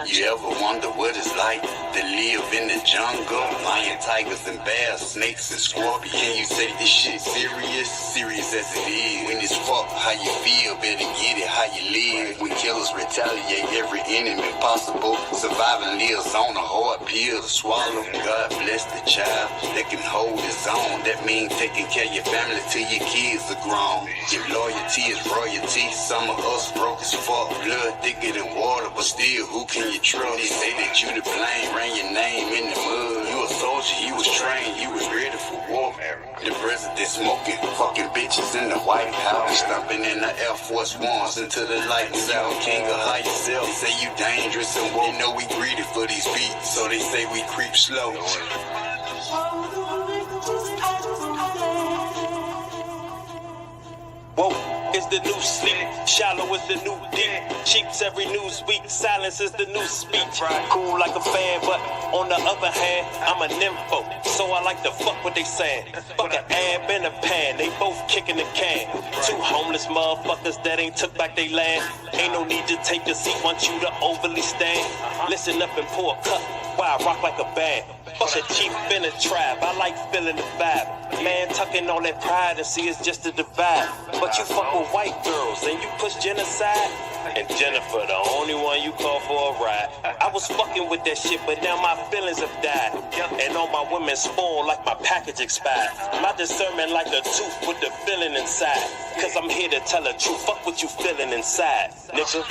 You ever wonder what it's like to live in the jungle? Lion, tigers, and bears, snakes, and scorpions. Can you take this shit serious? Serious as it is. When it's fuck, how you feel? Better get it how you live. When killers retaliate every enemy possible, surviving lives on a hard pill to swallow. God bless the child that can hold his own. That means taking care of your family till your kids are grown. If loyalty is royalty, some of us broke as fuck. Blood thicker than water, but still, who can you trust? They say that you to blame, ran your name in the mud. You a soldier, you was trained, you was ready for war. The president smoking, fucking bitches in the White House, stomping in the Air Force Ones until the lights out. King of high yourself, they say you dangerous and woke. They know we greedy for these beats, so they say we creep slow. Whoa, is the new sleep, shallow is the new deep. Cheeks every news week, silence is the new speech. Cool like a fan, but on the other hand, I'm a nympho, so I like to fuck what they saying. Fuck an ab and a pan, they both kicking the can. Two homeless motherfuckers that ain't took back they land. Ain't no need to take a seat, want you to overly stand. Listen up and pour a cup, while I rock like a band. Fuck a chief in a trap, I like feeling the vibe. Man tucking on that pride and see it's just a divide. But you fuck with white girls and you push genocide. And Jennifer, the only one you call for a ride. I was fucking with that shit, but now my feelings have died. And all my women spoil like my package expired. My discernment like a tooth with the feeling inside. Cause I'm here to tell the truth, fuck what you feeling inside, nigga.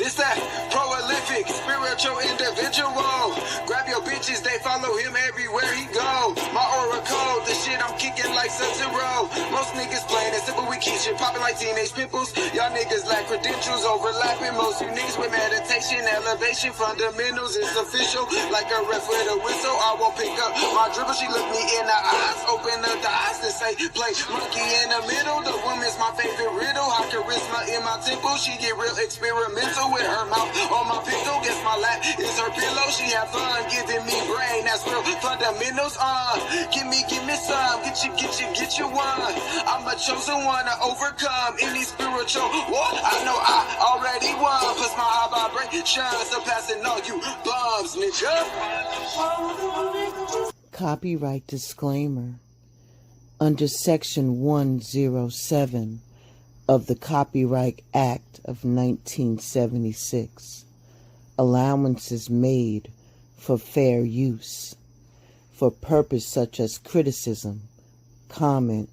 This that prolific, spiritual individual. Grab your bitches, they follow him everywhere he go. My aura code, the shit I'm kicking like Sub-Zero. Most niggas playing it simple, we keep shit popping like teenage pimples. Y'all niggas lack credentials, overlapping most uniques with meditation, elevation, fundamentals. It's official, like a ref with a whistle. I won't pick up my dribble, she look me in the eyes, open up the eyes to say, play monkey in the middle. The woman's my favorite riddle, high charisma in my temple. She get real experimental with her mouth on my pillow. Guess my lap is her pillow. She have fun giving me brain. That's real fundamentals. Give me some. Get you one. I'm a chosen one to overcome any spiritual war. I know I already won. Plus my high vibration surpassing all you bums, nigga. Copyright disclaimer. Under Section 107 of the Copyright Act of 1976, allowances made for fair use for purpose such as criticism, comment,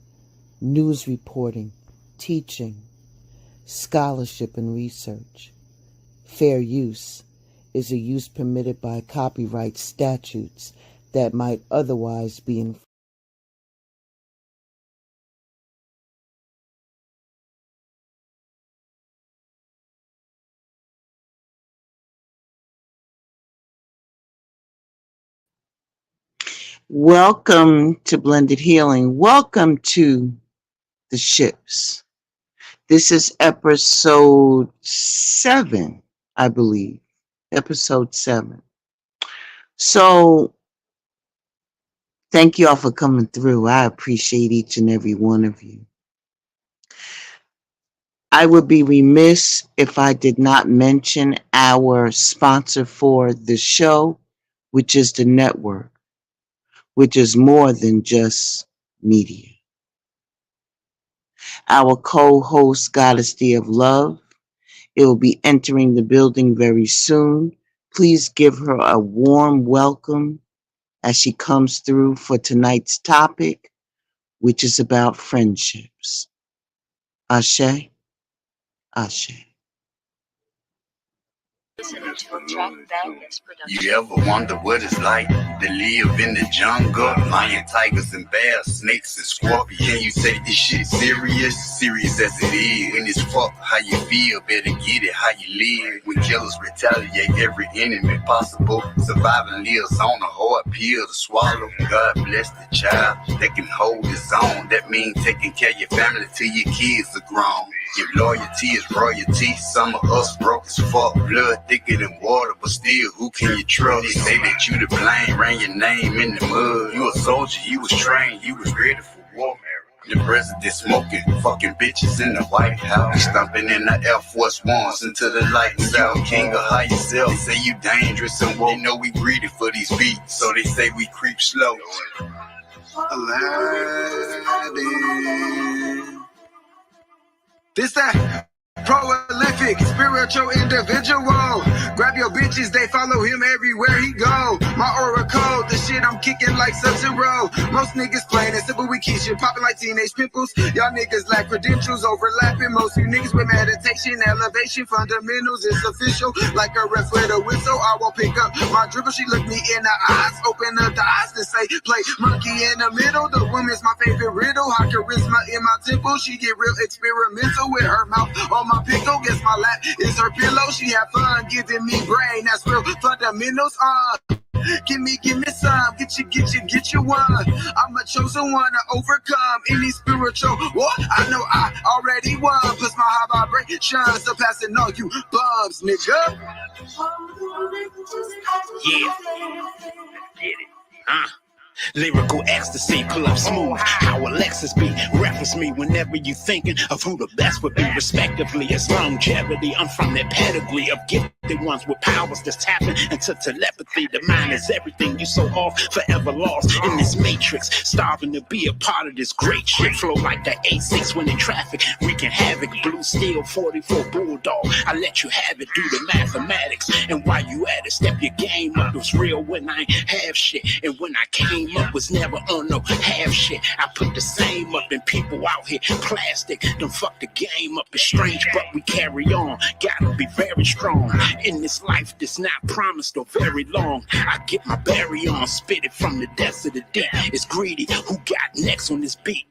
news reporting, teaching, scholarship, and research. Fair use is a use permitted by copyright statutes that might otherwise be infringed. Welcome to Blended Healing. Welcome to the ships. This is episode 7, I believe. Episode 7. So, thank you all for coming through. I appreciate each and every one of you. I would be remiss if I did not mention our sponsor for the show, which is the network, which is more than just media. Our co-host, Goddess D of Love, it will be entering the building very soon. Please give her a warm welcome as she comes through for tonight's topic, which is about friendships. Ashe, Ashe. You ever wonder what it's like to live in the jungle? Lion, tigers, and bears, snakes, and scorpions. Can you take this shit serious? Serious as it is. When it's fuck how you feel, better get it how you live. When killers retaliate every enemy possible, surviving lives on a hard pill to swallow. God bless the child that can hold his own. That means taking care of your family till your kids are grown. If loyalty is royalty, some of us broke as fuck. Blood thicker than water, but still, who can you trust? They say that you to blame, ran your name in the mud. You a soldier, you was trained, you was ready for war. The president smoking, fucking bitches in the White House. Stomping in the Air Force Ones until the lights out. King of high yourself, they say you dangerous and woke. They know we greedy for these beats, so they say we creep slow. Aladdin. This that prolific, spiritual individual. Grab your bitches, they follow him everywhere he go. My oracle, the shit I'm kicking like Sub-Zero. Most niggas playing it simple, we keep shit popping like teenage pimples. Y'all niggas lack credentials, overlapping. Most you niggas with meditation, elevation, fundamentals. It's official, like a ref with a whistle. I won't pick up my dribble, she look me in the eyes, open up the eyes and say, play monkey in the middle. The woman's my favorite riddle, high charisma in my temple. She get real experimental with her mouth on my pickle. Guess my lap is her pillow. She have fun giving me brain. That's real fundamentals. Give me some. Get you one. I'm a chosen one to overcome any spiritual war. I know I already won. Plus my high vibration surpassing all you bums, nigga. Yeah. Get it. Lyrical ecstasy, pull up smooth. How Alexis be? Reference me whenever you thinking of who the best would be, respectively. It's longevity. I'm from that pedigree of gifted ones with powers that's tapping into telepathy. The mind is everything. You so off, forever lost in this matrix. Starving to be a part of this great shit. Flow like the A6 when in traffic, wreaking havoc. Blue steel 44 bulldog. I let you have it, do the mathematics. And while you at it, step your game up. It was real when I ain't have shit. And when I came up was never on no half shit. I put the same up in people out here plastic. Don't fuck the game up. It's strange, but we carry on. Gotta be very strong in this life that's not promised or very long. I get my berry on, spit it from the depths of the deep. It's greedy. Who got next on this beat?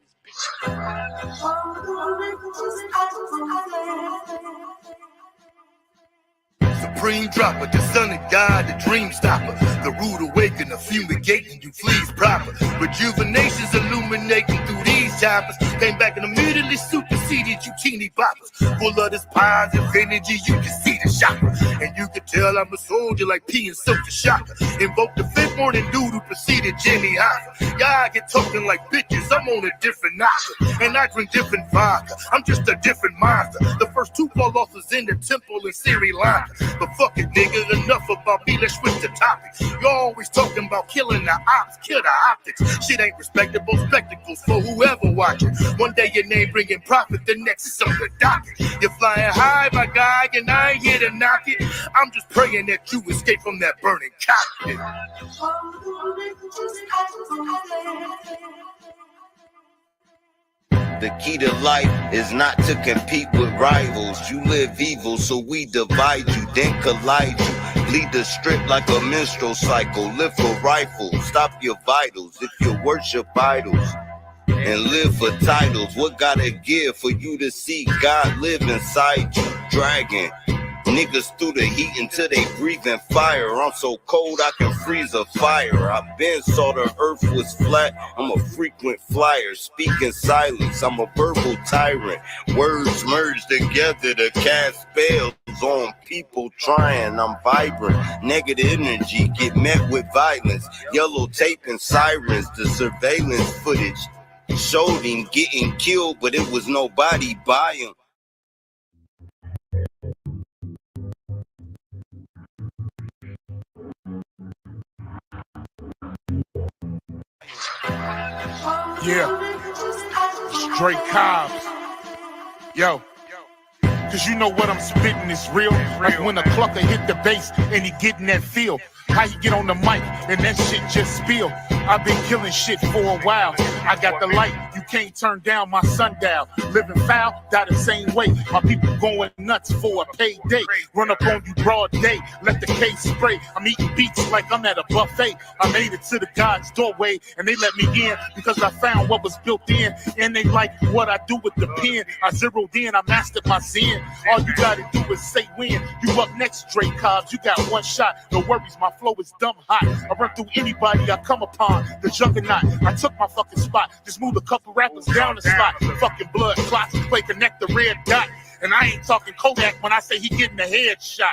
Supreme dropper, the son of God, the dream stopper, the rude awakener, fumigating you fleas proper. Rejuvenation's illuminating through these choppers. Came back and immediately superseded you teeny boppers. Full of this positive energy, you can see the shopper. And you can tell I'm a soldier like P and Silk the Shocker. Invoke the fifth morning dude who preceded Jimmy Hoffa. Y'all get talking like bitches, I'm on a different knocker. And I drink different vodka, I'm just a different monster. The first two fall off was in the temple in Sri Lanka. But fuck it, nigga, enough about me, let's switch the topic. You're always talking about killing the ops, kill the optics. Shit ain't respectable spectacles for whoever watching. One day your name bringing profit, the next is on the docket. You're flying high, my guy, and I ain't here to knock it. I'm just praying that you escape from that burning cockpit. The key to life is not to compete with rivals. You live evil, so we divide you, then collide you. Lead the strip like a minstrel cycle. Lift a rifle, stop your vitals if you worship idols. And live for titles. What gotta give for you to see God live inside you? Dragon niggas through the heat until they breathing fire. I'm so cold I can freeze a fire. I been saw the earth was flat. I'm a frequent flyer, speak in silence. I'm a verbal tyrant. Words merge together to cast spells on people trying. I'm vibrant. Negative energy get met with violence. Yellow tape and sirens. The surveillance footage showed him getting killed, but it was nobody by him. Yeah, straight cops. Yo, Cause you know what I'm spitting is real. Like when a clucker hit the bass and he getting that feel. How you get on the mic and that shit just spill. I've been killing shit for a while. I got the light, you can't turn down my sundial. Living foul, die the same way. My people going nuts for a payday. Run up on you broad day, let the case spray. I'm eating beats like I'm at a buffet. I made it to the God's doorway and they let me in because I found what was built in. And they like what I do with the pen. I zeroed in, I mastered my zen. All you gotta do is say when. You up next, Dre Cobbs, you got one shot. No worries, my flow is dumb hot. I run through anybody I come upon. The juggernaut, I took my fucking spot. Just moved a couple rappers down the slot. Fucking blood clots, play connect the red dot. And I ain't talking Kodak when I say he getting a headshot.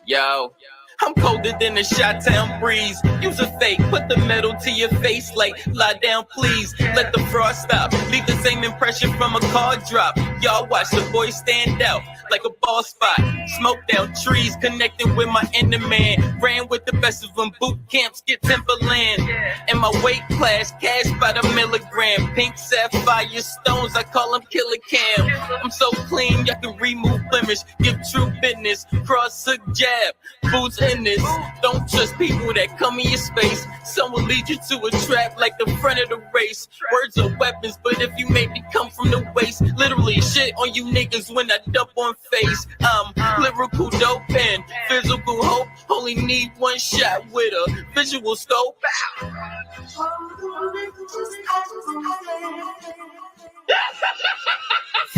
Yo, I'm colder than a Chi-Town breeze. Use a fake, put the metal to your face like, lie down please. Let the frost stop, leave the same impression from a car drop. Y'all watch the boys stand out like a ball spot. Smoke down trees, connecting with my inner man. Ran with the best of them, boot camps get Timberland. And my weight class, cash by the milligram. Pink sapphire stones, I call them killer cam. I'm so clean, y'all can remove blemish. Give true business, cross a jab. Boots in this, don't trust people that come in your space. Some will lead you to a trap like the front of the race. Words are weapons, but if you make me come from the waist, literally shit on you niggas when I dump on face. I'm lyrical dope and physical hope. Only need one shot with a visual scope.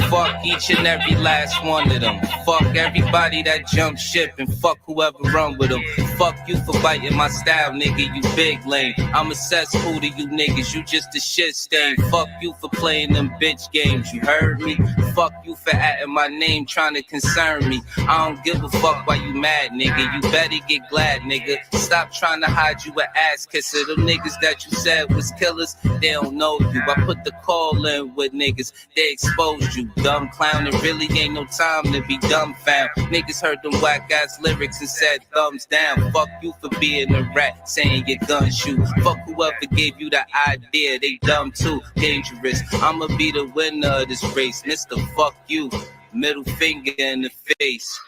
Fuck each and every last one of them. Fuck everybody that jumped ship and fuck whoever run with them. Fuck you for biting my style, nigga, you big lame. I'm a cesspool to you niggas, you just a shit stain. Fuck you for playing them bitch games, you heard me? Fuck you for adding my name, trying to concern me. I don't give a fuck why you mad, nigga. You better get glad, nigga. Stop trying to hide you an ass kisser. Them niggas that you said was killers, they don't know you. I put the call in with niggas, they exposed you. Dumb clown, it really ain't no time to be dumbfound. Niggas heard them whack ass lyrics and said thumbs down. Fuck you for being a rat, saying your gun shoot. Fuck whoever gave you the idea, they dumb too, dangerous. I'ma be the winner of this race, Mr. Fuck you, middle finger in the face.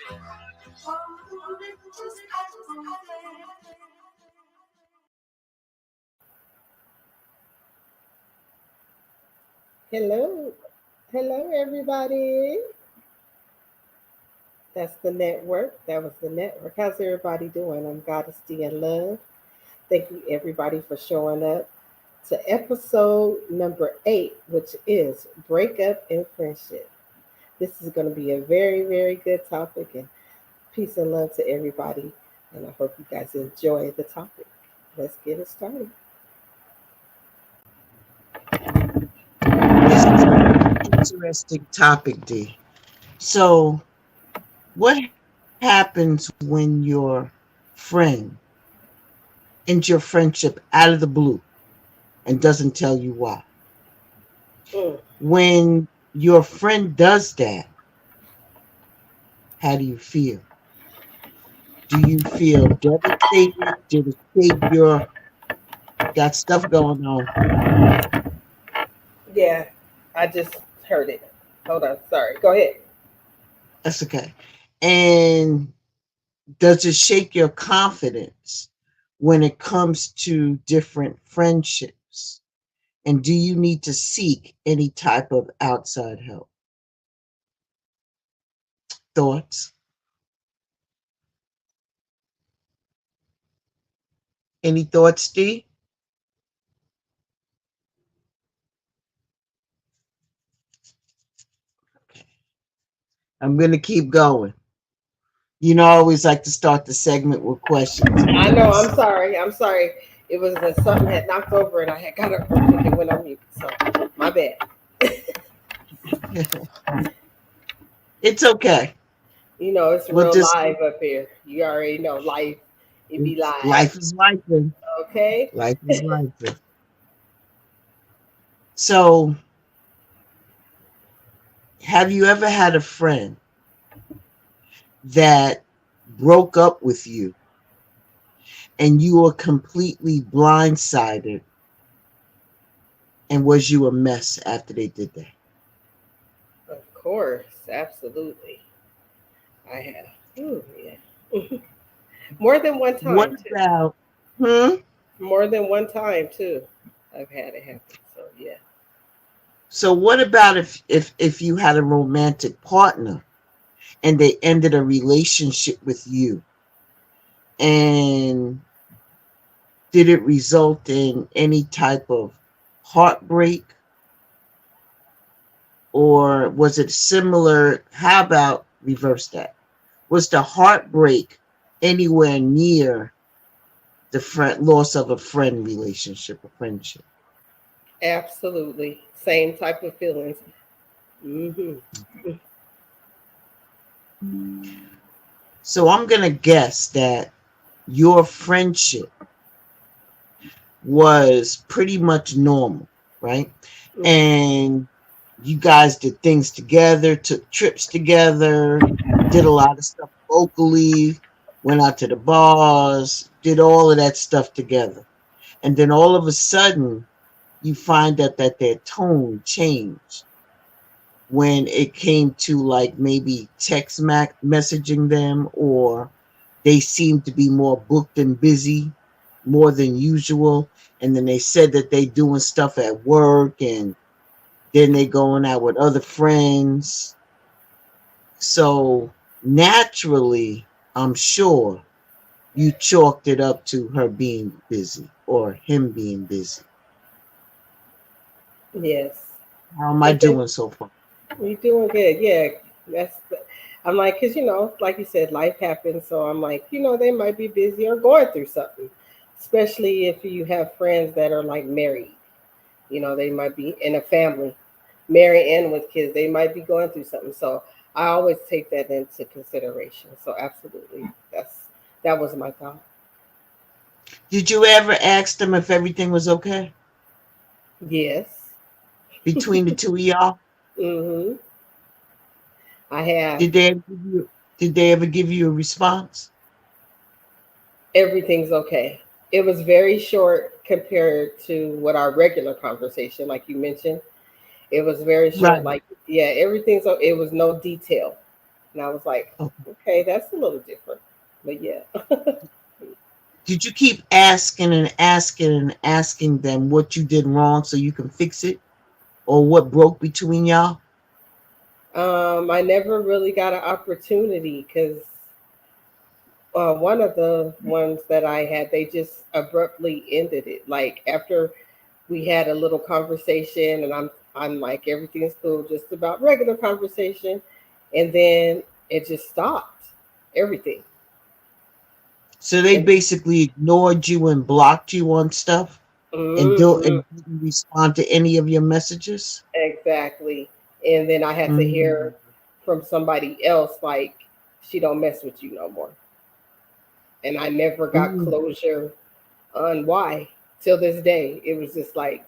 Hello. Hello, everybody. That's the network. That was the network. How's everybody doing? I'm Goddess D in Love. Thank you, everybody, for showing up to episode number 8, which is Breakup and Friendship. This is going to be a very, very good topic, and peace and love to everybody. And I hope you guys enjoy the topic. Let's get it started. This is an interesting topic, D. So, what happens when your friend ends your friendship out of the blue and doesn't tell you why? When your friend does that, how do you feel? Do you feel devastated? Did it shake your got stuff going on? Yeah, I just heard it. Hold on. Sorry. Go ahead. That's okay. And does it shake your confidence when it comes to different friendships? And do you need to seek any type of outside help? Thoughts? Any thoughts, Steve? Okay. I'm going to keep going. You know, I always like to start the segment with questions. I know. I'm sorry. I'm sorry. It was that something had knocked over and I had got up real quick and went on mute. So, my bad. It's okay. You know, it's real live up here. You already know life. It be live. Life is life. Okay. Life is life. So, have you ever had a friend that broke up with you and you were completely blindsided And was you a mess after they did that? Of course, absolutely. I have. Ooh, yeah. More than one What time too. about, hmm? More than one time too. I've had it happen. So yeah. So what about if you had a romantic partner and they ended a relationship with you, and did it result in any type of heartbreak, or was it similar? How about reverse that? Was the heartbreak anywhere near the loss of a friend relationship or friendship? Absolutely. Same type of feelings. Hmm. So I'm gonna guess that your friendship was pretty much normal, right? Hmm. And you guys did things together, took trips together, did a lot of stuff locally, went out to the bars, did all of that stuff together. And then all of a sudden, you find out that their tone changed when it came to like maybe messaging them, or they seemed to be more booked and busy more than usual. And then they said that they doing stuff at work, and then they going out with other friends. So naturally, I'm sure you chalked it up to her being busy or him being busy. Yes. How am I But then doing so far? you're doing good. Yeah. That's. I'm like, cause like you said, life happens. So I'm like, they might be busy or going through something. Especially if you have friends that are like married. They might be in a family, married and with kids. They might be going through something. So I always take that into consideration. So absolutely, that was my thought. Did you ever ask them if everything was okay Yes. between the two of y'all? Hmm. I have. Did they ever give you, did they ever give you a response? Everything's okay. It was very short compared to what our regular conversation, like you mentioned. It was very short. Right. Like, yeah, everything's. It was no detail, and I was like, Okay. okay, that's a little different. But yeah. Did you keep asking and asking and asking them what you did wrong so you can fix it, or what broke between y'all? I never really got an opportunity because one of the ones that I had, they just abruptly ended it. Like after we had a little conversation, and I'm like everything's cool, just about regular conversation, and then it just stopped everything. So they And basically ignored you and blocked you on stuff, mhm, and didn't respond to any of your messages? exactly. And then I had to Mm. hear from somebody else like she don't mess with you no more, and I never got Mm. closure on why till this day. It was just like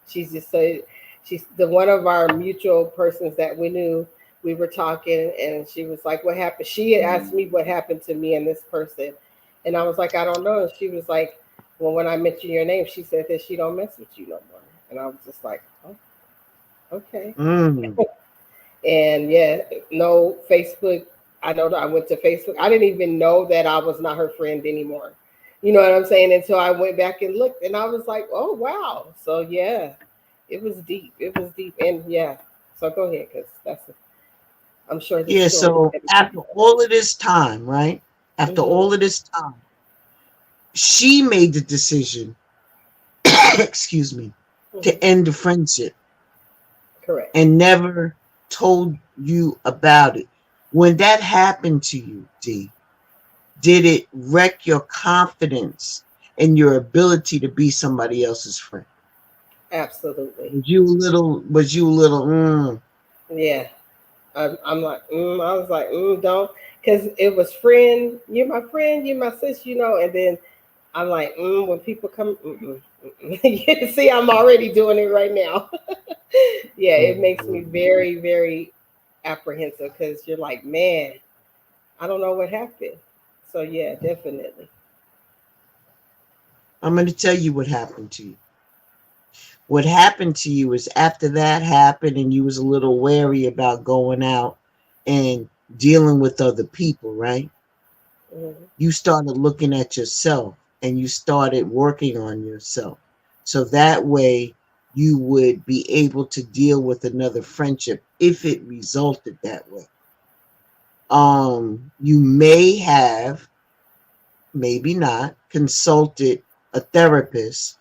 she's just so she's the one of our mutual persons that we knew. We were talking, and she was like, "What happened?" She had asked me what happened to me and this person, and I was like, "I don't know." And she was like, "Well, when I mentioned your name, she said that she don't mess with you no more." And I was just like, "Oh, okay." Mm. And yeah, no Facebook. I know that I went to Facebook. I didn't even know that I was not her friend anymore. You know what I'm saying? Until I went back and looked, and I was like, "Oh wow!" So yeah, it was deep. It was deep, and yeah. So go ahead, because I'm sure this Yeah, story is so going to be after all of this time, right? After hmm all of this time, she made the decision, excuse me, hmm to end the friendship correct. and never told you about it. When that happened to you, D, did it wreck your confidence and your ability to be somebody else's friend? Absolutely. Was you a little, Yeah. I'm like, I was like, don't, because it was friend, you're my sis, and then I'm like, when people come, you see, I'm already doing it right now. Yeah, it makes me very, very apprehensive because you're like, man, I don't know what happened. So yeah, definitely. I'm going to tell you what happened to you. What happened to you is after that happened and you was a little wary about going out and dealing with other people, right? Mhm. You started looking at yourself and you started working on yourself. So that way you would be able to deal with another friendship if it resulted that way. You may have, maybe not, consulted a therapist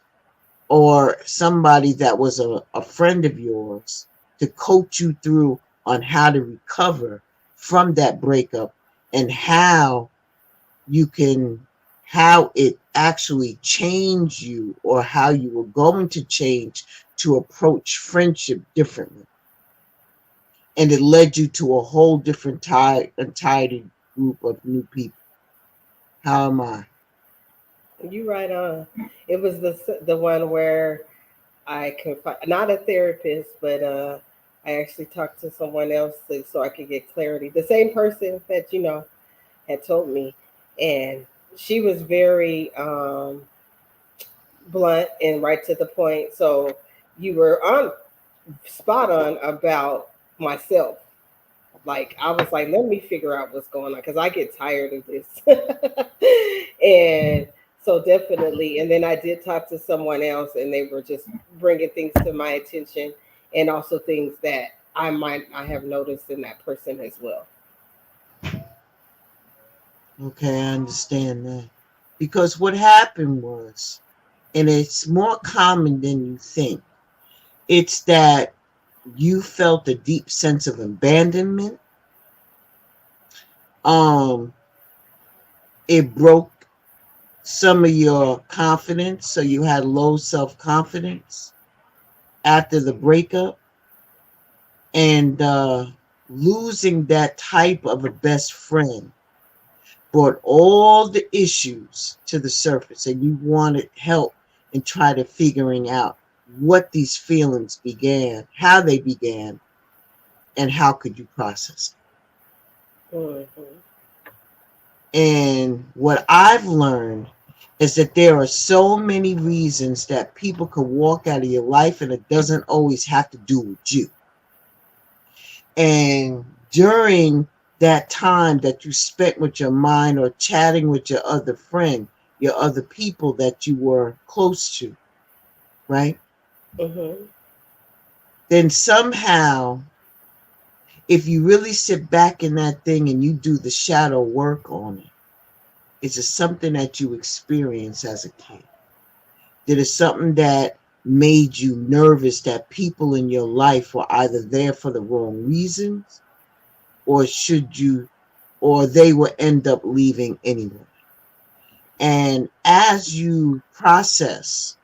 or somebody that was a friend of yours to coach you through on how to recover from that breakup and you can how it actually changed you or how you were going to change to approach friendship differently, and it led you to a whole different entirety group of new people. How am I? You right on. It was the one where I could not a therapist, but I actually talked to someone else so I could get clarity. The same person that had told me, and she was very blunt and right to the point. So you were on spot on about myself. Like I was like, let me figure out what's going on because I get tired of this. And so definitely, and then I did talk to someone else, and they were just bringing things to my attention, and also things that I have noticed in that person as well. Okay, I understand that. Because what happened was, and it's more common than you think, it's that you felt a deep sense of abandonment. Um, it broke some of your confidence, so you had low self-confidence after the breakup. And losing that type of a best friend brought all the issues to the surface, and you wanted help in trying to figuring out what these feelings began, how they began, and how could you process Hmm. it. And what I've learned is that there are so many reasons that people could walk out of your life, and it doesn't always have to do with you. And during that time that you spent with your mind or chatting with your other friend, your other people that you were close to, right? Hmm. Then somehow, if you really sit back in that thing and you do the shadow work on it, is it something that you experienced as a kid? Did it something that made you nervous that people in your life were either there for the wrong reasons, or should you, or they will end up leaving anyway? And as you process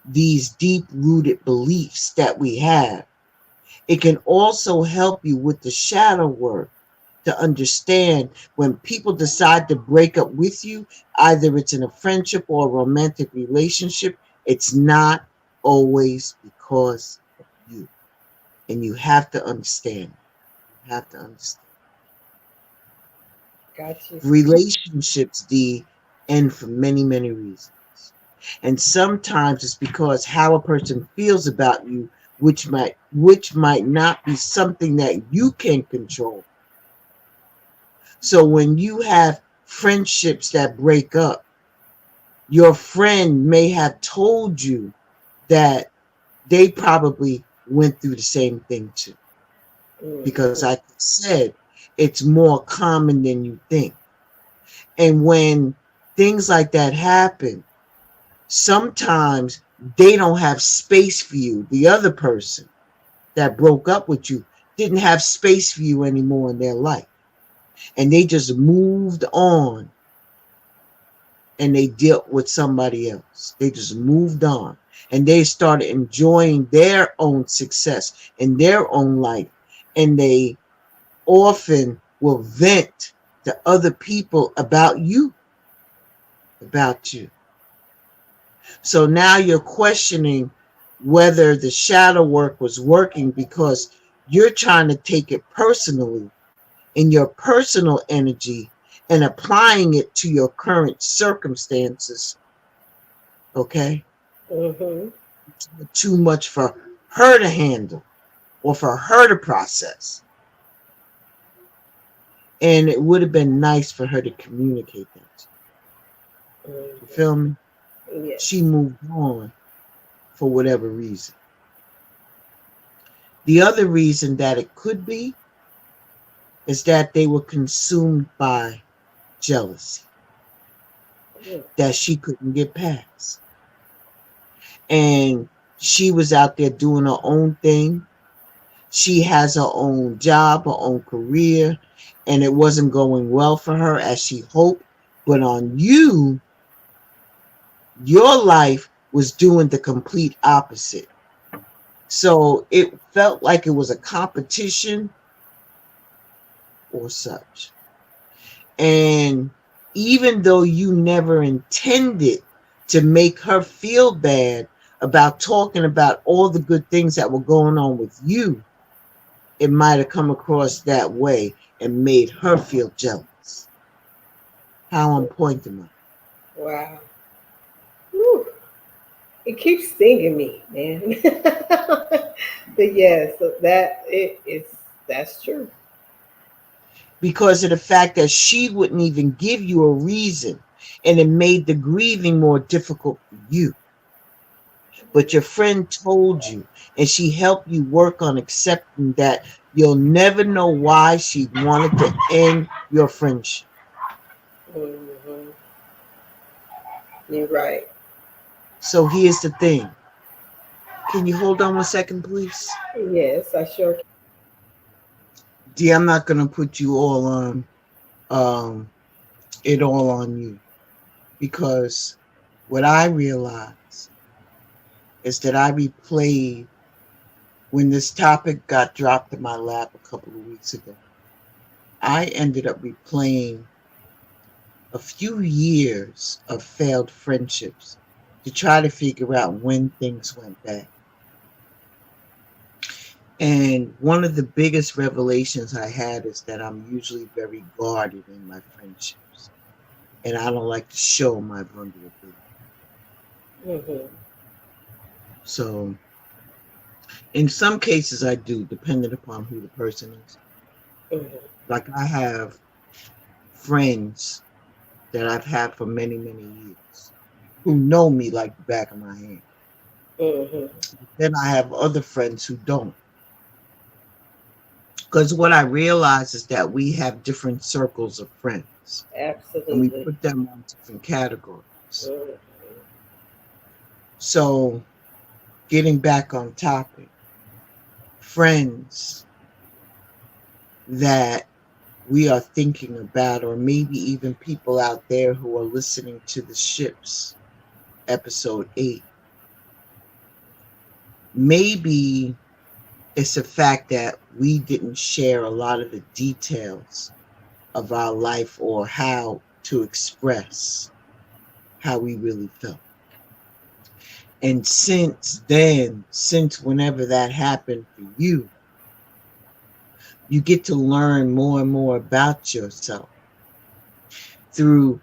these deep rooted beliefs that we have, it can also help you with the shadow work to understand when people decide to break up with you, either it's in a friendship or a romantic relationship, it's not always because of you. And you have to understand. You have to understand. Got you. Relationships, end for many, many reasons. And sometimes it's because how a person feels about you, which might not be something that you can control. So when you have friendships that break up, your friend may have told you that they probably went through the same thing too. Because Hmm. like I said, it's more common than you think. And when things like that happen, sometimes they don't have space for you. The other person that broke up with you didn't have space for you anymore in their life. And they just moved on and they dealt with somebody else. They just moved on and they started enjoying their own success in their own life. And they often will vent to other people about you. So now you're questioning whether the shadow work was working because you're trying to take it personally in your personal energy and applying it to your current circumstances. Okay? Hmm. too much for her to handle or for her to process. And it would have been nice for her to communicate that. You feel me? She Yes. moved on for whatever reason. The other reason that it could be is that they were consumed by jealousy that she couldn't get past. And she was out there doing her own thing. She has her own job, her own career, and it wasn't going well for her as she hoped. But on you, your life was doing the complete opposite. So it felt like it was a competition or such. And even though you never intended to make her feel bad about talking about all the good things that were going on with you, it might have come across that way and made her feel jealous. How on point am I? Wow. Whew. It keeps stinging me, man. But yes, so that's true. Because of the fact that she wouldn't even give you a reason, and it made the grieving more difficult for you. But your friend told you, and she helped you work on accepting that you'll never know why she wanted to end your friendship. Hmm. You're right. So here's the thing. Can you hold on 1 second, please? Yes, I sure can. D, I'm not going to put you all on um, it all on you, because what I realized is that I replayed when this topic got dropped in my lap a couple of weeks ago. I ended up replaying a few years of failed friendships to try to figure out when things went bad. And one of the biggest revelations I had is that I'm usually very guarded in my friendships, and I don't like to show my vulnerability. Hmm. So in some cases I do, depending upon who the person is. Hmm. Like I have friends that I've had for many, many years who know me like the back of my hand. Hmm. Then I have other friends who don't. Because what I realize is that we have different circles of friends and we Absolutely. put them on different categories. Hmm. So, getting back on topic, friends that we are thinking about, or maybe even people out there who are listening to the Ships episode 8, maybe it's the fact that we didn't share a lot of the details of our life or how to express how we really felt. And since then, since whenever that happened for you, you get to learn more and more about yourself through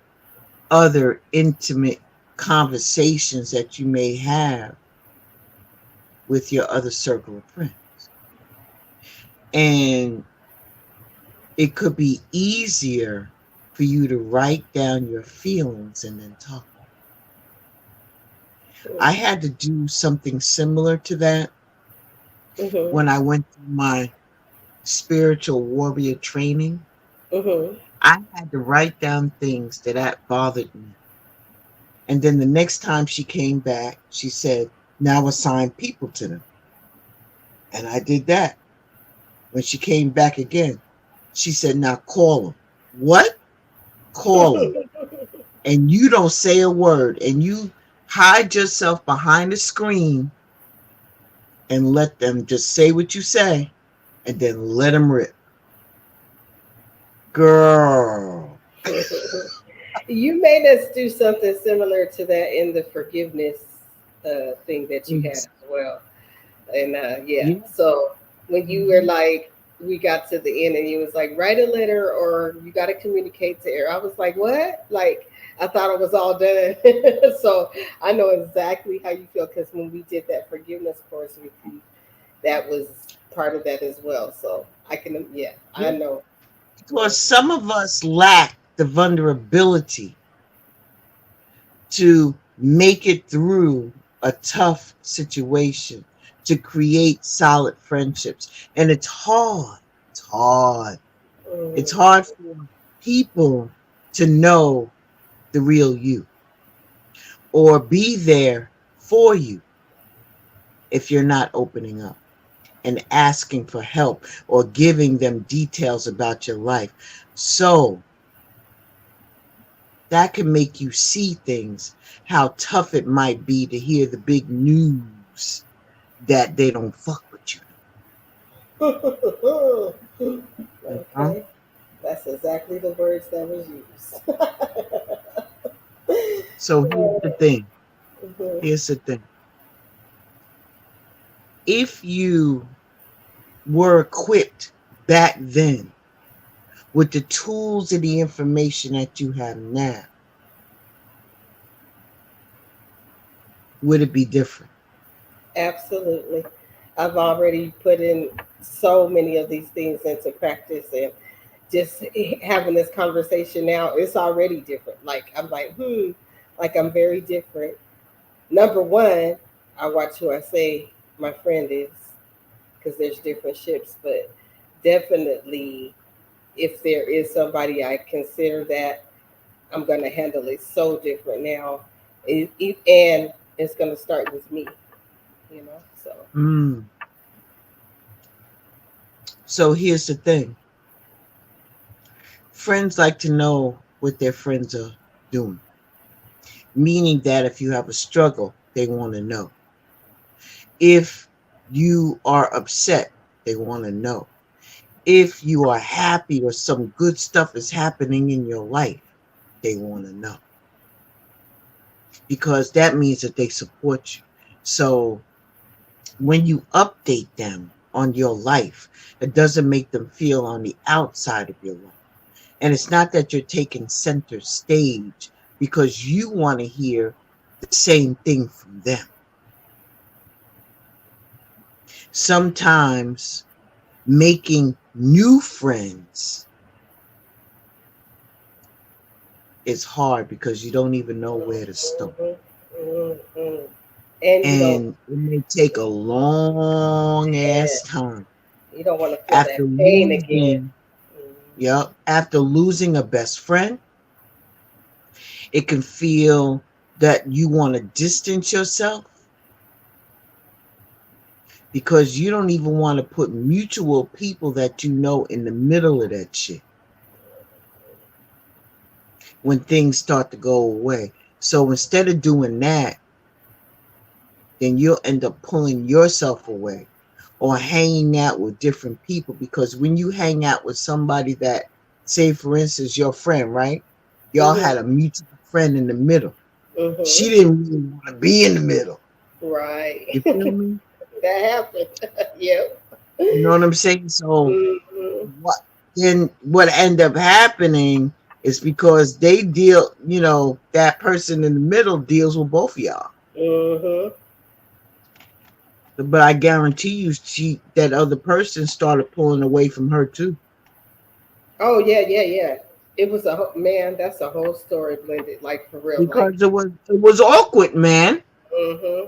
other intimate conversations that you may have with your other circle of friends. And it could be easier for you to write down your feelings and then talk. I had to do something similar to that Hmm. when I went through my spiritual warrior training. Hmm. I had to write down things that bothered me. And then the next time she came back, she said, now assign people to them. And I did that. When she came back again, she said, now call them. What? Call them. And you don't say a word. And you hide yourself behind the screen and let them just say what you say and then let them rip. Girl. You made us do something similar to that in the forgiveness thing that you had Yes. as well. And yeah, Yeah. so when you were Mhm. like, we got to the end and you was like, write a letter or you got to communicate to her. I was like, what? Like, I thought it was all done. So I know exactly how you feel because when we did that forgiveness course with you, that was part of that as well. So I can, yeah, I know. Because some of us lack the vulnerability to make it through a tough situation, to create solid friendships. And it's hard. It's hard. It's Mm-hmm. hard for people to know the real you or be there for you if you're not opening up and asking for help or giving them details about your life. So that can make you see things, how tough it might be to hear the big news that they don't fuck with you. Huh? Okay, that's exactly the words that was used. So here's the thing. Mhm. Here's the thing. If you were equipped back then with the tools and the information that you have now, would it be different? Absolutely. I've already put in so many of these things into practice and just having this conversation now, it's already different. Like I'm like, like I'm very different. Number one, I watch who I say my friend is because there's different ships, but definitely if there is somebody I consider that, I'm gonna handle it so different now. And it's gonna start with me, you know. So Mm. So here's the thing. Friends like to know what their friends are doing, meaning that if you have a struggle, they want to know. If you are upset, they want to know. If you are happy or some good stuff is happening in your life, they want to know because that means that they support you. So when you update them on your life, it doesn't make them feel on the outside of your life. And it's not that you're taking center stage because you want to hear the same thing from them. Sometimes making new friends is hard because you don't even know where to start. hmm and And it may take a long yeah, ass time. you don't want to feel After that pain again. losing, yep, after losing a best friend, it can feel that you want to distance yourself because you don't even want to put mutual people that you know in the middle of that shit when things start to go away. So instead of doing that, then you'll end up pulling yourself away or hanging out with different people because when you hang out with somebody that, say for instance, your friend, right? Y'all hmm had a mutual friend in the middle. She hmm didn't really want to be in the middle. Right. You feel me? That happened. Yep. You know what I'm saying? So hmm what then what end up happening is because they deal, that person in the middle deals with both of y'all. hmm But I guarantee you that other person started pulling away from her too. Oh yeah, yeah, yeah. It was man. That's a whole story blended, like for real, like. Because it was awkward, man. hmm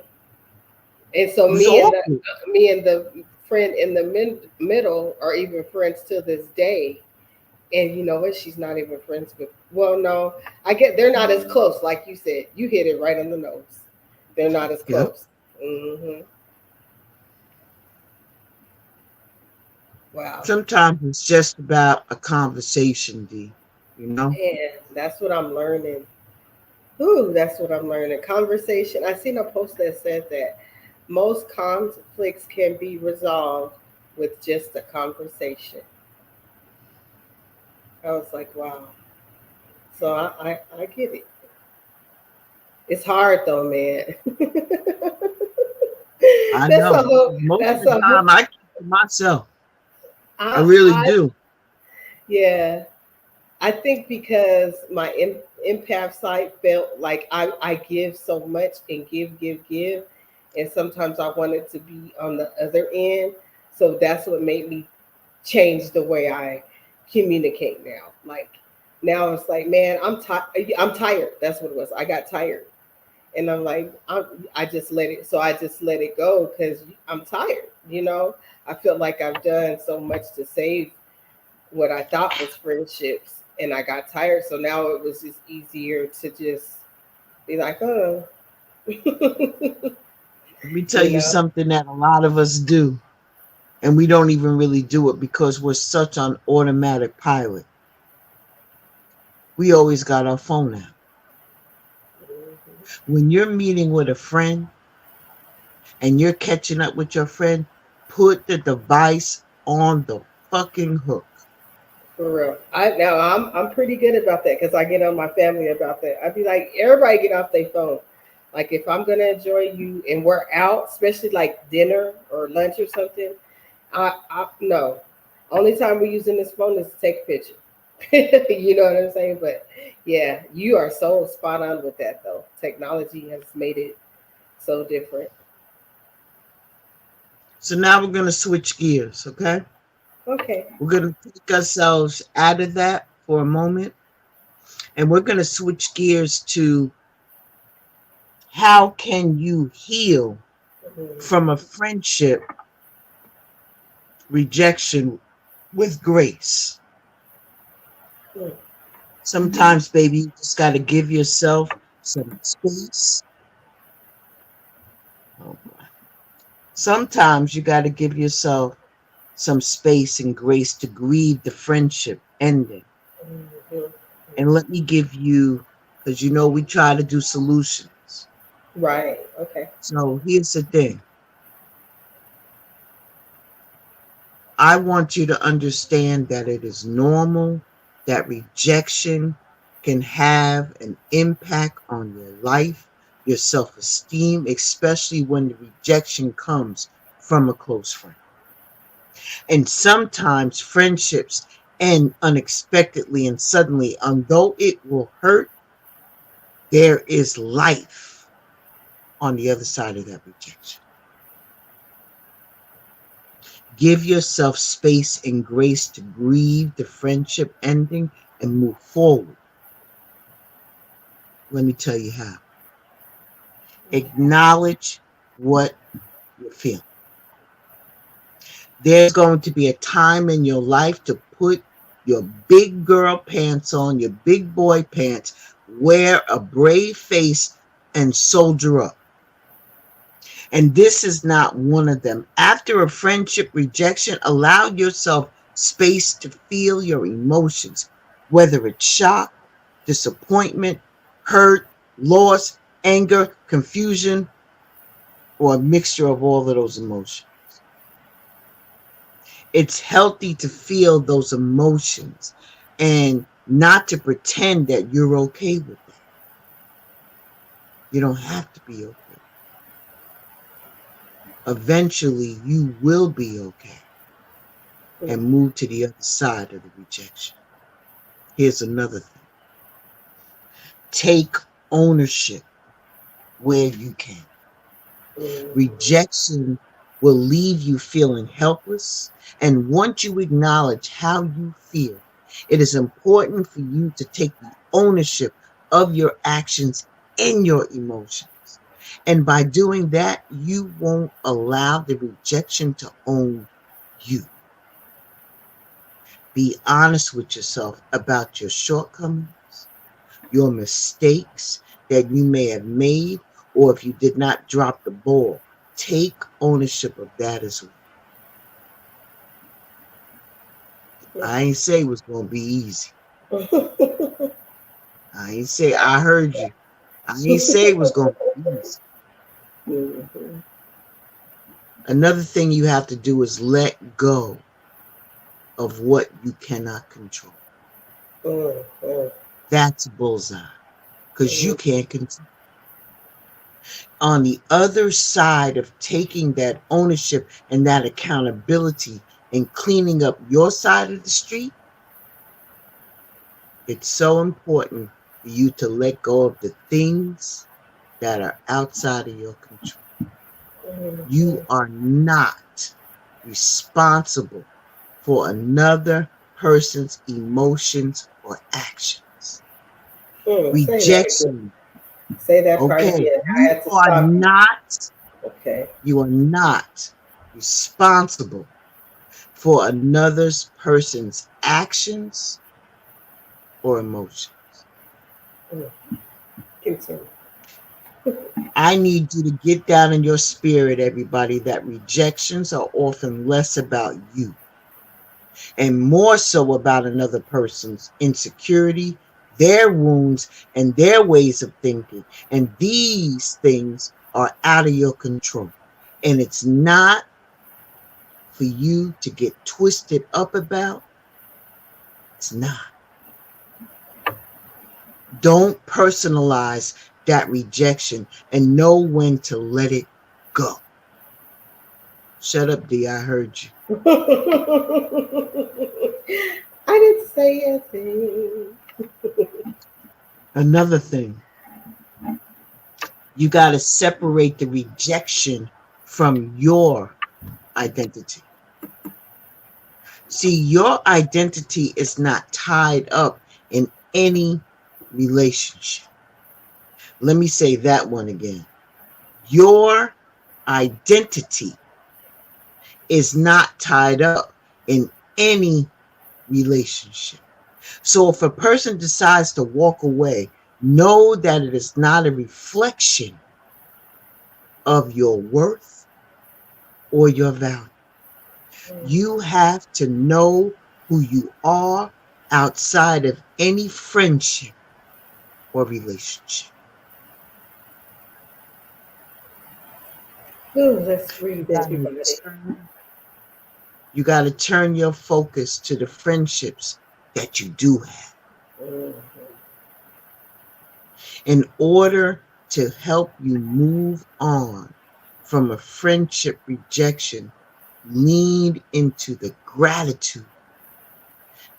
And so It was awkward. me and the friend in the middle are even friends to this day. And you know what? She's not even friends with. Well, no, I get they're not as close. Like you said, you hit it right on the nose. They're not as Yep. close. Wow. Sometimes it's just about a conversation, D. You know? And that's what I'm learning. Ooh, that's what I'm learning. Conversation. I seen a post that said that most conflicts can be resolved with just a conversation. I was like, wow. So I get it. It's hard though, man. I that's a know. whole. Most of That's the a whole. time I keep to myself. I I really I do. yeah. I think because empath side felt like I give so much and give, and sometimes I wanted to be on the other end. So that's what made me change the way I communicate now. Like now it's like, man, I'm tired. That's what it was. I got tired, and I'm like, I just let it. So I just let it go because I'm tired. I feel like I've done so much to save what I thought was friendships, and I got tired. So now it was just easier to just be like, oh, Let me tell you you know, something that a lot of us do, and we don't even really do it because we're such on automatic pilot. We always got our phone out. When you're meeting with a friend and you're catching up with your friend, put the device on the fucking hook. for real. I'm pretty good about that because I get on my family about that. I'd be like, everybody get off their phone. Like if I'm gonna enjoy you and we're out, especially like dinner or lunch or something, I no. Only time we're using this phone is to take a picture. You know what I'm saying? But yeah, you are so spot on with that though. Technology has made it so different. So now we're going to switch gears, okay? Okay. We're going to take ourselves out of that for a moment, and we're going to switch gears to how can you heal Mhm. from a friendship rejection with grace. Mm. Sometimes, baby, you just got to give yourself some space. Oh boy. Sometimes you got to give yourself some space and grace to grieve the friendship ending. Mhm. And let me give you, because we try to do solutions. Right. Okay. So here's the thing. I want you to understand that it is normal that rejection can have an impact on your life, your self esteem, especially when the rejection comes from a close friend. And sometimes friendships end unexpectedly and suddenly, although it will hurt, there is life on the other side of that rejection. Give yourself space and grace to grieve the friendship ending and move forward. Let me tell you how. Acknowledge what you're feeling. There's going to be a time in your life to put your big girl pants on, your big boy pants, wear a brave face, and soldier up. And this is not one of them. After a friendship rejection, allow yourself space to feel your emotions, whether it's shock, disappointment, hurt, loss, anger, confusion, or a mixture of all of those emotions. It's healthy to feel those emotions and not to pretend that you're okay with that. You don't have to be okay. Eventually, you will be okay and move to the other side of the rejection. Here's another thing. Take ownership where you can. Mhm. Rejection will leave you feeling helpless. And once you acknowledge how you feel, it is important for you to take the ownership of your actions and your emotions. And by doing that, you won't allow the rejection to own you. Be honest with yourself about your shortcomings, your mistakes that you may have made, or if you did not drop the ball. Take ownership of that as well. I ain't say it was going to be easy. I ain't say, I heard you. I ain't say it was going to be easy. Mhm. Another thing you have to do is let go of what you cannot control. Mhm. That's a bullseye because you Mhm. can't control. On the other side of taking that ownership and that accountability and cleaning up your side of the street, it's so important for you to let go of the things that are outside of your control. You are not responsible for another person's emotions or actions. Say that again. Rejection. Say that part Okay. again. I You had to are stop you. not, Okay. you are not responsible for another person's actions or emotions. Mm, continue. I need you to get down in your spirit, everybody, that rejections are often less about you and more so about another person's insecurity, their wounds, and their ways of thinking. And these things are out of your control. And it's not for you to get twisted up about. It's not. Don't personalize that rejection and know when to let it go. Shut up, D. I heard you. I didn't say a thing. Another thing, you got to separate the rejection from your identity. See, your identity is not tied up in any relationship. Let me say that one again. Your identity is not tied up in any relationship. So if a person decides to walk away, know that it is not a reflection of your worth or your value. You have to know who you are outside of any friendship or relationship. Ooh, let's breathe, You gotta everybody. turn, you gotta turn your focus to the friendships that you do have. Mhm. In order to help you move on from a friendship rejection, lean into the gratitude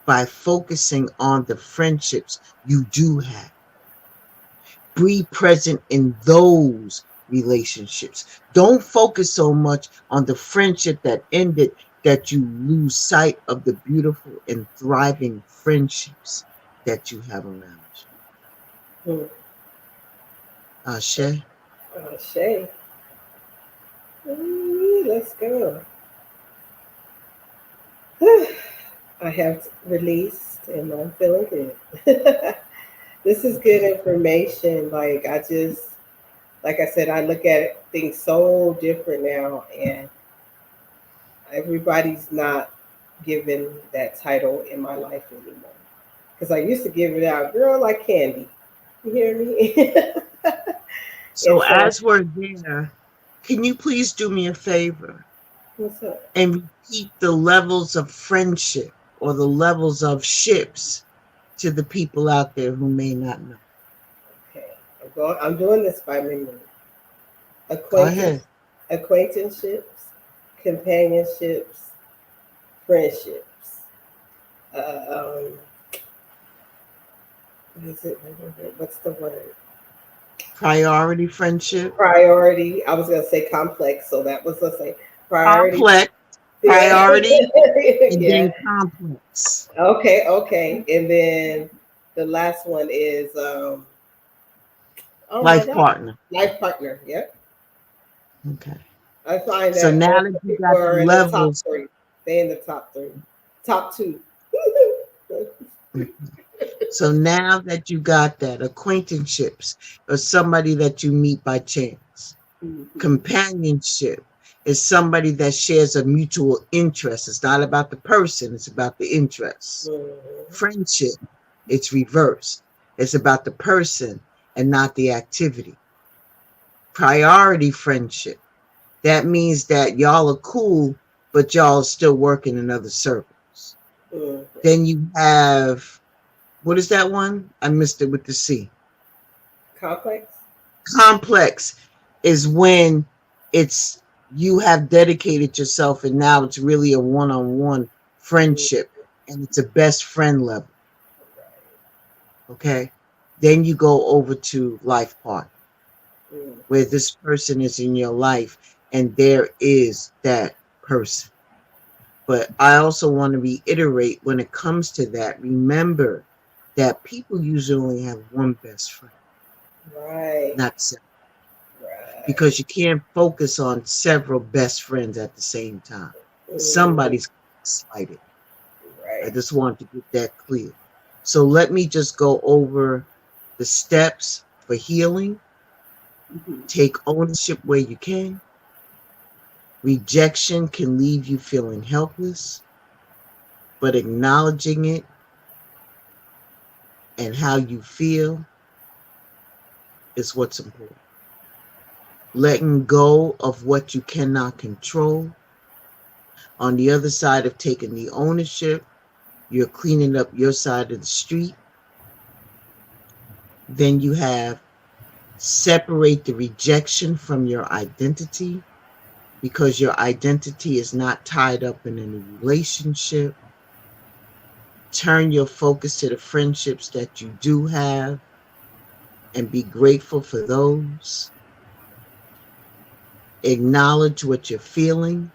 by focusing on the friendships you do have. Be present in those relationships. Don't focus so much on the friendship that ended that you lose sight of the beautiful and thriving friendships that you have around Mm. you. Ashe? Shay. Ooh, let's go. I have released and I'm feeling good. This is good information. Like like I said, I look at things so different now, and everybody's not given that title in my life anymore. Because I used to give it out, girl, like candy. You hear me? And So so, as we're there, can you please do me a favor what's up? and repeat the levels of friendship or the levels of ships to the people out there who may not know? Okay, I'm doing this by memory. Go Acquaintance, ahead. acquaintanceships, companionships, friendships. Um, what is it? What's the word? Priority friendship, Priority. I was gonna say complex, so that was, let's say, priority. complex, Yeah, priority, and yeah. then complex. Okay, okay. And then the last one is oh my Life god, partner. life partner. Yep. Okay. I find So that now most that you people got the are in the top levels, three. They in the top three, top two. so now that you got that, acquaintanceships or somebody that you meet by chance. Mhm. Companionship is somebody that shares a mutual interest. It's not about the person, it's about the interests. Mhm. Friendship, it's reversed. It's about the person and not the activity. Priority friendship, that means that y'all are cool, but y'all are still working in other circles. Mhm. Then you have, what is that one? I missed it with the C. Complex. Complex is when it's you have dedicated yourself and now it's really a one-on-one Mhm. friendship and it's a best friend level. Okay. Then you go over to life part, Mm. where this person is in your life and there is that person. But I also want to reiterate when it comes to that, remember that people usually only have one best friend, Right. not several, Right. because you can't focus on several best friends at the same time. Mm. Somebody's slighted. I Right. just want to get that clear. So let me just go over the steps for healing. Mhm. Take ownership where you can. Rejection can leave you feeling helpless, but acknowledging it and how you feel is what's important. Letting go of what you cannot control. On the other side of taking the ownership, you're cleaning up your side of the street. Then you have separate the rejection from your identity, because your identity is not tied up in any relationship. Turn your focus to the friendships that you do have and be grateful for those. Acknowledge what you're feeling,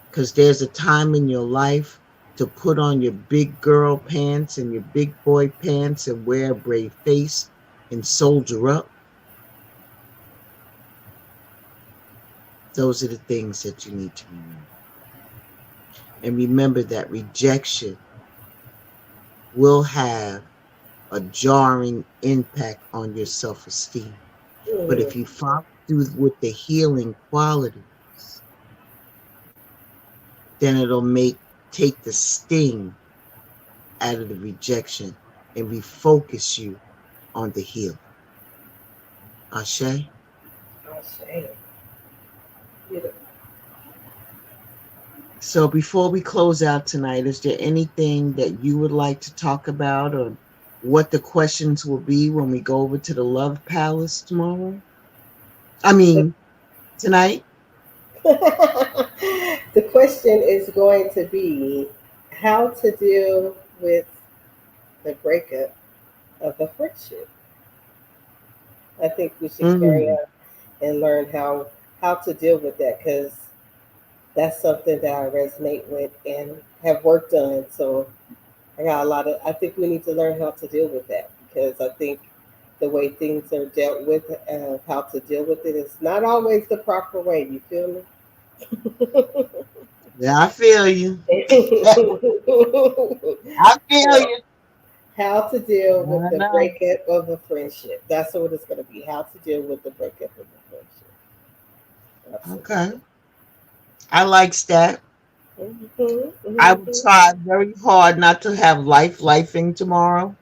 because there's a time in your life to put on your big girl pants and your big boy pants and wear a brave face and soldier up. Those are the things that you need to remember. And remember that rejection will have a jarring impact on your self esteem. But Mm. if you follow through with the healing qualities, then it'll take the sting out of the rejection and refocus you on the healing. Ashe? Oh, shame. Beautiful. So before we close out tonight, is there anything that you would like to talk about, or what the questions will be when we go over to the Love Palace tomorrow? I mean, tonight? The question is going to be how to deal with the breakup of a friendship. I think we should carry Mm, on and learn how to deal with that, because that's something that I resonate with and have worked on. So I got a lot of. I think we need to learn how to deal with that, because I think the way things are dealt with, how to deal with it, is not always the proper way. You feel me? yeah, I feel you. I feel So, you. how to deal I with don't the know. breakup of a friendship. That's what it's going to be. How to deal with the breakup of a friendship. Okay. Absolutely. I like that. Hmm. I will Hmm. try very hard not to have lifing tomorrow.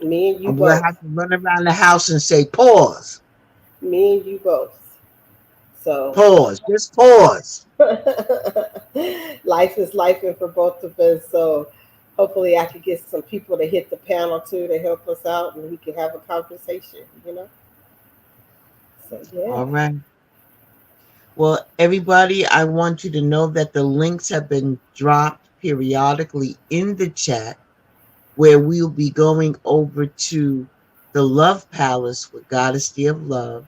Me and you I'm gonna both. have to run around the house and say pause, Me and you both. So pause, just pause. life is life for both of us. So hopefully I could get some people to hit the panel too to help us out and we can have a conversation, you know? So yeah. All right. Well, everybody, I want you to know that the links have been dropped periodically in the chat, where we'll be going over to the Love Palace with Goddess of Love,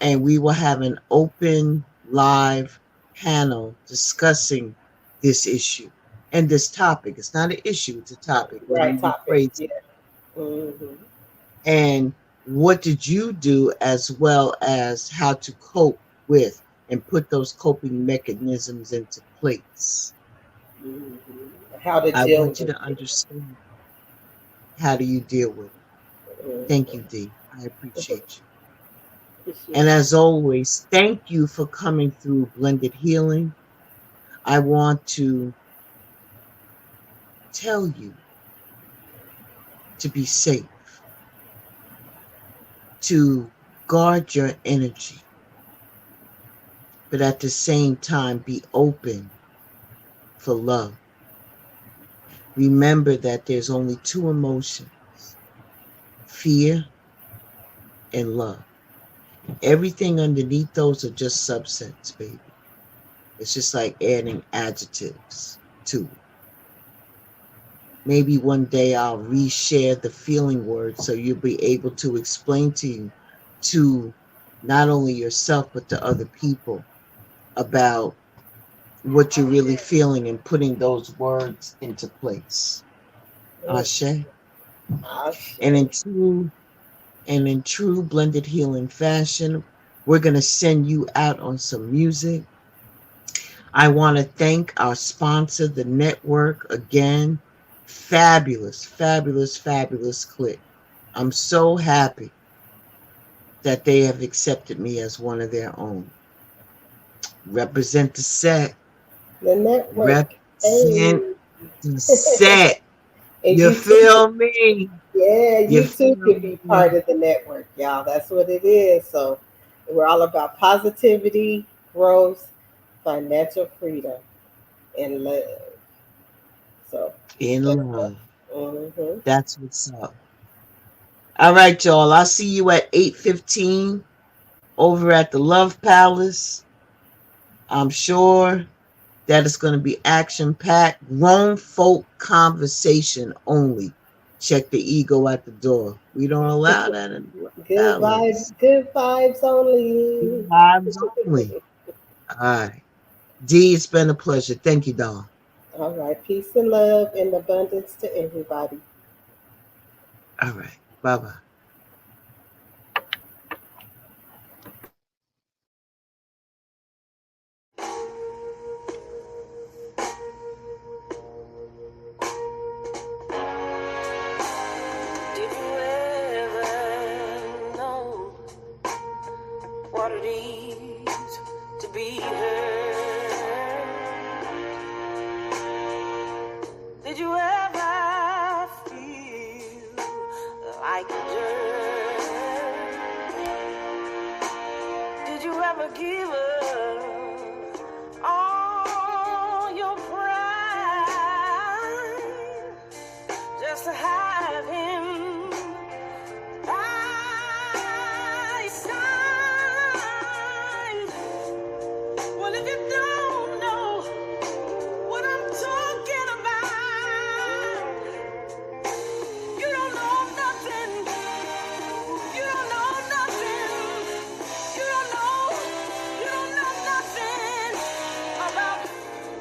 and we will have an open live panel discussing this issue and this topic. It's not an issue, it's a topic. Let me Right topic. rephrase Yeah. it. Hmm. And what did you do, as well as how to cope with and put those coping mechanisms into place? Hmm. How to I deal want you with to it. understand, how do you deal with it. Thank Hmm. you, Dee. I appreciate you. Appreciate And you. as always, thank you for coming through Blended Healing. I want to tell you to be safe, to guard your energy, but at the same time be open for love. Remember that there's only two emotions: fear and love. Everything underneath those are just subsets, baby. It's just like adding adjectives to it. Maybe one day I'll reshare the feeling word so you'll be able to explain to not only yourself but to other people about what you're really feeling and putting those words into place. Mm, Ashe. I And say. in true blended healing fashion, we're gonna send you out on some music. I want to thank our sponsor, the network, again. Fabulous, fabulous, fabulous click. I'm so happy that they have accepted me as one of their own. Represent the set. The network. Hey. Represent the set. And You you too. feel me? Yeah, You you too feel can be me? part of the network, y'all. That's what it is. So we're all about positivity, growth, financial freedom, and love. So In check love. that. Mm-hmm. That's what's up. All right, y'all. I'll see you at 8:15 over at the Love Palace. I'm sure that it's going to be action packed, grown folk conversation only. Check the ego at the door. We don't allow that in the Love Palace. Good vibes Good only. vibes only. All right. D, it's been a pleasure. Thank you, doll. All right, peace and love and abundance to everybody. All right. Bye bye. Did you ever know what it is to be hurt? Did you ever feel like dirt? Did you ever give up all your pride just to have him by your side? Well, if you don't know what I'm talking about, you don't know nothing. You don't know nothing. You don't know nothing about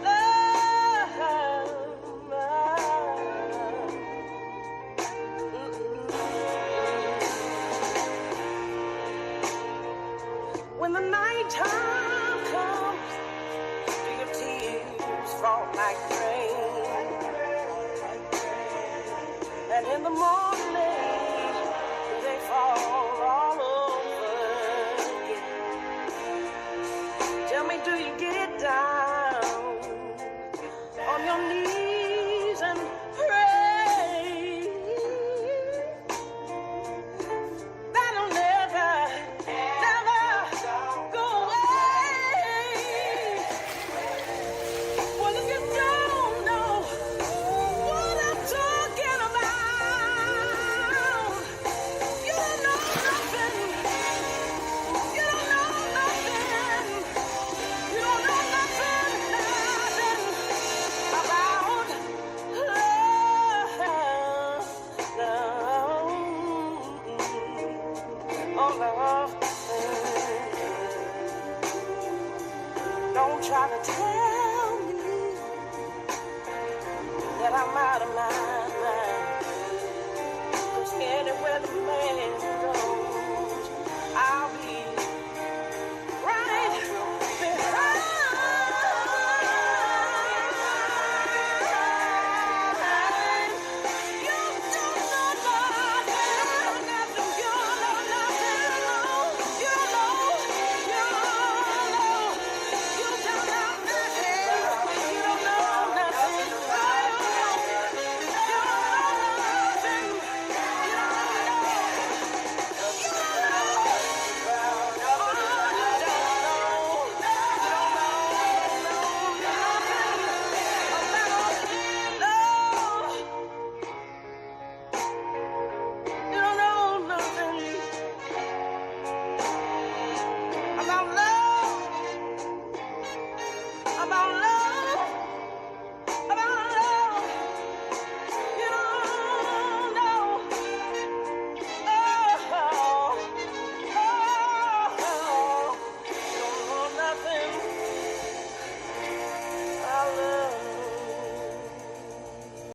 love. When the nighttime comes, do your tears fall like rain? And in the morning, they fall all over again. Tell me, do you get down on your knees and pray? That'll never, never go away. Well, if you don't know what I'm talking about, you don't know nothing. You don't know nothing. You don't know nothing, nothing about love. Oh, love. Don't try to tell me that I'm out of line.